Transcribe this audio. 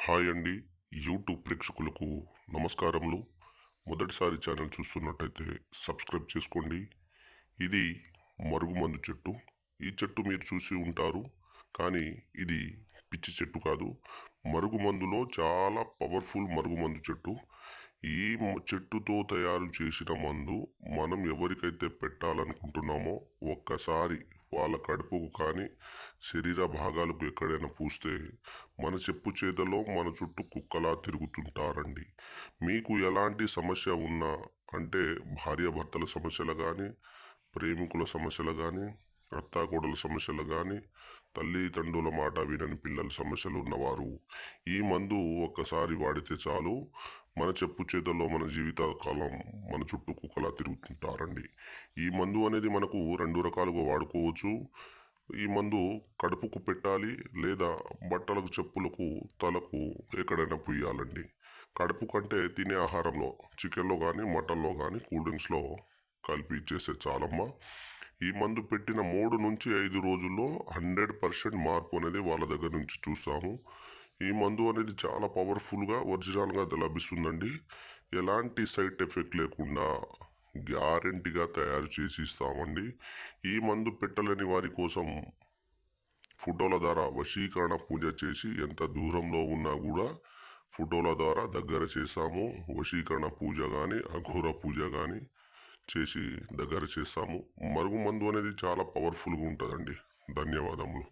Hi అండి. YouTube ప్రేక్షకులకు నమస్కారములు. మొదటిసారి ఛానల్ చూస్తున్నట్టయితే సబ్స్క్రైబ్ చేసుకోండి. ఇది మరుగుమందు చెట్టు. ఈ చెట్టు మీరు చూసి ఉంటారు, కానీ ఇది పిచ్చి చెట్టు కాదు. మరుగుమందులో చాలా పవర్ఫుల్ మరుగుమందు చెట్టు. ఈ చెట్టుతో తయారు చేసిన మందు మనం ఎవరికైతే పెట్టాలనుకుంటున్నామో ఒక్కసారి వాళ్ళ కడుపుకు కానీ శరీర భాగాలకు ఎక్కడైనా పూస్తే మన చెప్పు చేతలో మన చుట్టూ కుక్కలా తిరుగుతుంటారండి. మీకు ఎలాంటి సమస్య ఉన్నా, అంటే భార్యాభర్తల సమస్యలు కానీ, ప్రేమికుల సమస్యలు కానీ, అత్తాకోడల సమస్యలు కానీ, తల్లిదండ్రుల మాట వినని పిల్లల సమస్యలు ఉన్నవారు ఈ మందు ఒక్కసారి వాడితే చాలు, మన చెప్పు చేతుల్లో మన జీవిత కాలం మన చుట్టూ కుక్కలా తిరుగుతుంటారండి. ఈ మందు అనేది మనకు రెండు రకాలుగా వాడుకోవచ్చు. ఈ మందు కడుపుకు పెట్టాలి, లేదా బట్టలకు, చెప్పులకు, తలకు ఎక్కడైనా పుయ్యాలండి. కడుపు కంటే తినే ఆహారంలో, చికెన్లో కానీ, మటన్లో కానీ, కూల్ డ్రింక్స్లో కలిపి ఇచ్చేస్తే చాలమ్మా. ఈ మందు పెట్టిన 3 నుంచి 5 రోజుల్లో 100% మార్పు అనేది వాళ్ళ దగ్గర నుంచి చూస్తాము. ఈ మందు అనేది చాలా పవర్ఫుల్గా, ఒరిజినల్గా లభిస్తుందండి. ఎలాంటి సైడ్ ఎఫెక్ట్ లేకుండా గ్యారెంటీగా తయారు చేసి ఇస్తామండి. ఈ మందు పెట్టలేని వారి కోసం ఫోటోల ద్వారా వశీకరణ పూజ చేసి, ఎంత దూరంలో ఉన్నా కూడా ఫోటోల ద్వారా దగ్గర చేస్తాము. వశీకరణ పూజ కానీ, అఘోర పూజ కానీ చేసి దగ్గర చేస్తాము. మరుగుమందు అనేది చాలా పవర్ఫుల్గా ఉంటుందండి. ధన్యవాదములు.